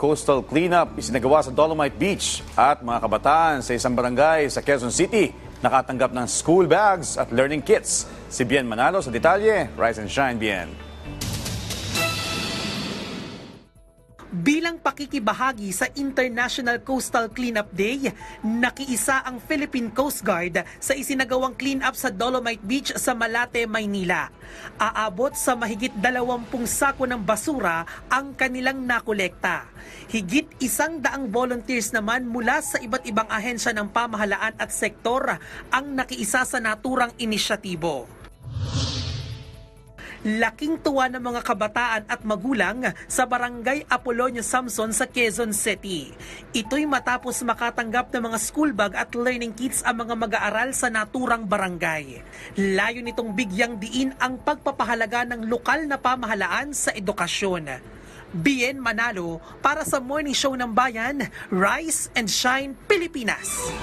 coastal cleanup isinagawa sa Dolomite Beach at mga kabataan sa isang barangay sa Quezon City nakatanggap ng school bags at learning kits. Si Bien Manalo sa detalye. Rise and shine, Bien. Bilang pakikibahagi sa International Coastal Cleanup Day, nakiisa ang Philippine Coast Guard sa isinagawang cleanup sa Dolomite Beach sa Malate, Maynila. Aabot sa mahigit 20 sako ng basura ang kanilang nakolekta. Higit 100 volunteers naman mula sa iba't ibang ahensya ng pamahalaan at sektor ang nakiisa sa naturang inisyatibo. Laking tuwa ng mga kabataan at magulang sa Barangay Apolonio Samson sa Quezon City. Ito'y matapos makatanggap ng mga school bag at learning kits ang mga mag-aaral sa naturang barangay. Layo nitong bigyang diin ang pagpapahalaga ng lokal na pamahalaan sa edukasyon. Bien Manalo para sa Morning Show ng Bayan, Rise and Shine Pilipinas.